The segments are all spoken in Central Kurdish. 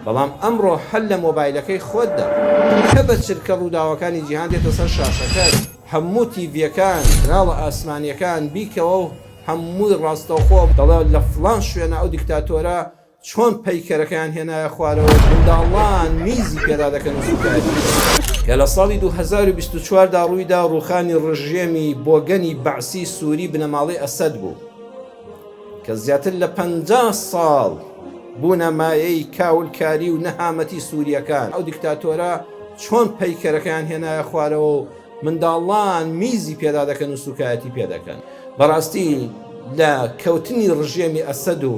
بەڵام ئەمڕۆ هەل لە مۆبایلەکەی خۆتدا کە بە چرکە ڕووداوەکانی جیهان دێتە سەر شاشەکە هەموو تیڤیەکان کراڵە ئاسمانیەکان بیکەوە و هەمووی ڕاستەوخۆ دەڵێ لە فڵان شوێنە ئەو دیکتاتۆرە چۆن پەیکەرەکەیان هێنایە خوارەوە منداڵان میزی پێدا دەکەن زووکاری کە لە ساڵی 2024دا ڕوویدا ڕووخانی ڕژێمی بۆگەنی بەعسی سووری بنەماڵی ئەسەد بوو کە زیاتر لە 50 ساڵ بوونە مایەی کاولکاری و نەهامەتی سووریەکان ئەو دیکتاتۆرە چۆن پەیکەرەکەیان هێنایە خوارەوە و منداڵان میزی پێدا دەکەن و سوکایەتی پێدەکەن بەڕاستی لە کەوتنی ڕژێمی ئەسەد و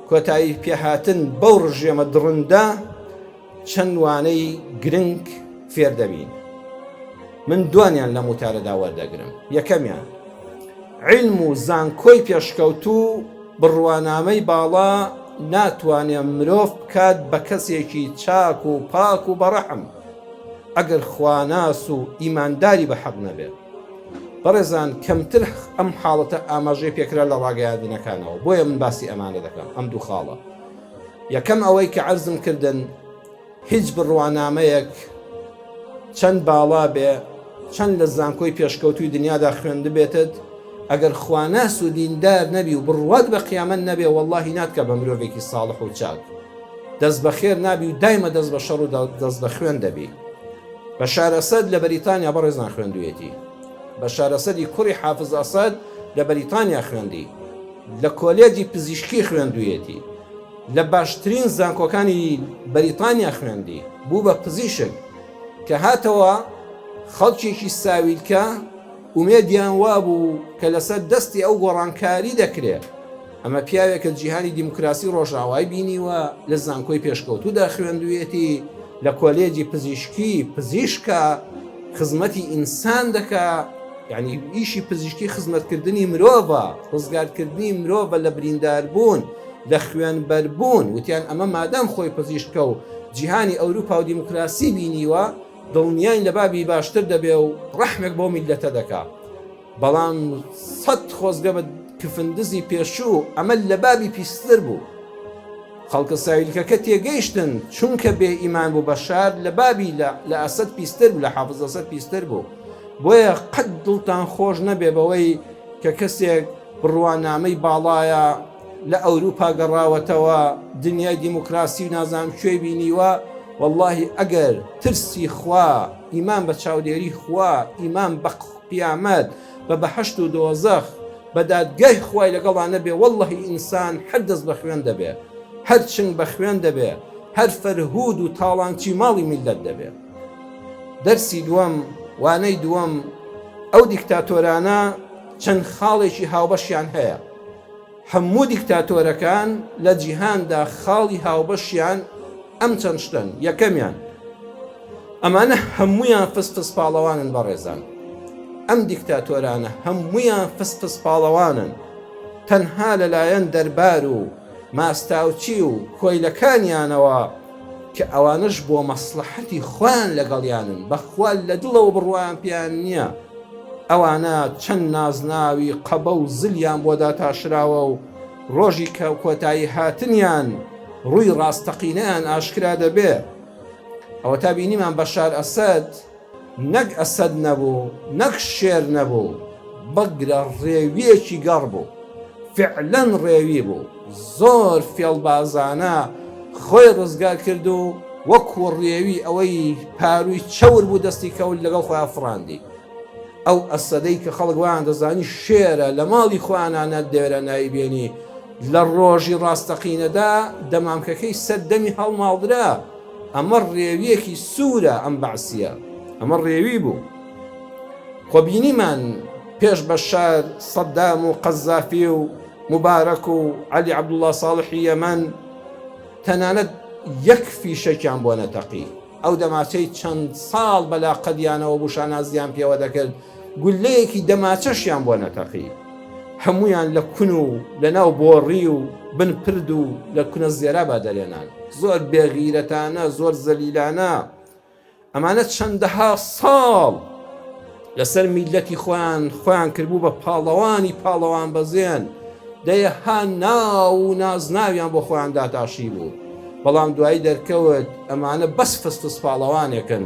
کۆتایی پێهاتن بەو ڕژێمە دڕندە چەند وانەی گرنگ فێر دەبین من دوانیان لە موتارەدا وەردەگرم یەکەمیان علم و زانکۆی پێشکەوتوو بڕوانامەی باڵا ناتوانێت مرۆڤ بکات بە کەسێکی چاک و پاک و بەڕەحم ئەگەر خواناس و ئیمانداری بە حەق نەبێت بەڕێزان کەمتر ئەم حاڵەتە ئاماژەی پێکرا لە ڕاگەیاندنەکانەوە بۆیە من باسی ئەمانە دەکەم ئەم دوو خاڵە یەکەم ئەوەی کە عەرزم کردن هیچ بڕوانامەیەک چەند باڵا بێ چەند لە زانکۆی پێشکەوتوی دنیادا خوێندە بێتت ئەگەر خواناس و دیندار نەبی و بڕوات بە قیامەت نەبێ وەڵڵاهی ناتکە بە مرۆڤێکی ساڵح و چاک دەست بە خێر نابی و دایمە دەست بە شەڕ و دەست بە خوێن دەبی بەشار ئەسەد لە بەریتانیا بەڕێزان خوێندوویەتی بەشار ئەسەدی کوڕی حافز ئەسەد لە بەریتانیا خوێندی لە کۆلێجی پزیشکی خوێندوویەتی لە باشترین زانکۆکانی بەریتانیا خوێندی بوو بە پزیشک کە هاتەوە خەڵکێکی ساویلکە ئومێدیان وابوو کە لەسەر دەستی ئەو گۆڕانکاری دەکرێت ئەمە پیاوێکە جیهانی دیموکراسی ڕۆژاوای بینیوە لە زانکۆی پێشکەوتوودا خوێندوویەتی لە کۆلێجی پزیشکی پزیشکە خزمەتی ئینسان دەکا یعنی ئیشی پزیشکی خزمەتکردنی مرۆڤە ڕزگارکردنی مرۆڤە لە برینداربوون لە خوێنبەربوون وتیان ئەمە مادام خۆی پزیشکە و جیهانی ئەوروپا و دیموکراسی بینیوە دڵنیای لە بابی باشتر دەبێ و ڕەحمێک بۆ میلەتە دەکا بەڵام 100 خۆزگە بە کفندزی پێشوو ئەمە لە بابی پیستر بوو خەڵکە ساویلکەکە تێگەیشتن چونکە بێ ئیمان بوو بەشار لە بابی لە ئەسەد پیستر بوو لە حافز ئەسەد پیستر بوو بۆیە قەت دڵتان خۆش نەبێ بەوەی کە کەسێک بڕوانامەی باڵایە لە ئەوروپا گەڕاوەتەوە دنیای دیموکراسی و نازانم کوێی بینیوە واللهی ئەگەر ترسی خوا ئیمان بە چاودێری خوا ئیمان بە قیامەت بە بەهەشت و دۆزەخ بە دادگای خوای لەگەڵان نەبێ واللهی ئینسان هەر دەست بە خوێن دەبێ هەر چنگ بە خوێن دەبێ هەر فەرهود و تاڵانچی ماڵی میلەت دەبێ دەرسی دووەم وانەی دووەم ئەو دیکتاتۆرانە چەند خاڵێکی هاوبەشیان هەیە هەموو دیکتاتۆرەکان لە جیهاندا خاڵی هاوبەشیان ئەم چەند شتن یەکەمیان ئەمانە هەمویان فسفس پاڵەوانن بەڕێزان ئەم دیکتاتۆرانە هەمویان فسفس پاڵەوانن تەنها لەلایەن دەربار و ماستاوچی و کۆیلەکانیانەوە کە ئەوانش بۆ مەسلحەتی خوان لەگەڵیانن بەخوا لە دڵەوە بڕوایان پیان نییە ئەوانە چەند نازناوی قەبە و زلیان بۆ داتاشراوە و ڕۆژی کۆتایی هاتنیان ڕووی ڕاستەقینەیان ئاشکرا دەبێ ئەوە تا بینیمان بەشار ئەسەد نەک ئەسەد نەبوو نەک شێر نەبوو بەگرە ڕێویەکی گەڕ بوو فعلەن ڕێوی بوو زۆر فێڵبازانە خۆی ڕزگار کرد و وەکو ڕێوی ئەوەی پاروی چەور بوو دەستی کەوت لەگەڵ خۆیان فڕاندی ئەو ئەسەدەی کە خەڵک وایان دەزانی شێرە لە ماڵی خۆیانانە دێرە نایبێنی لە ڕۆژی ڕاستەقینەدا دەمامکەکەی سەد دەمی هەڵماڵدرا ئەمە ڕێویەکی سوورە ئەم بەعسیە ئەمە ڕێوی بوو خۆبینیمان پێش بەشار سەدام و قەزافی و مبارەک و عەلی عەبدوڵڵا ساڵحی یەمەن تەنانەت یەک فیشەکیان بۆ نەتەقی ئەو دەماچەی چەند ساڵ بەلا قەدیانەوە بوو شانازیان پێوە دەکرد گولەیەکی دەماچەشیان بۆ نەتەقی هەمویان لە کون و لە ناو بۆڕی و بن پرد و لە کونە زێرا بادەرێنان زۆر بێغیرەتانە زۆر زەلیلانە ئەمانە چەندەها ساڵ لەسەر میلەتی خۆیان کردبوو بە پاڵەوان بەزێن دەیە ها ناو و نازناویان بۆ خۆیان داتاشی بوو بەڵام دوایی دەرکەوت ئەمانە بەس فستس پاڵەوانێکن،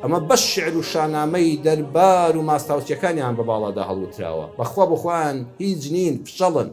ئەمە بەش شعر و شانامەی دەربار و ماستاوچەکانیان بە باڵادا هەڵوتراوە، بەخوا بخوان هیچ نین فشەڵن.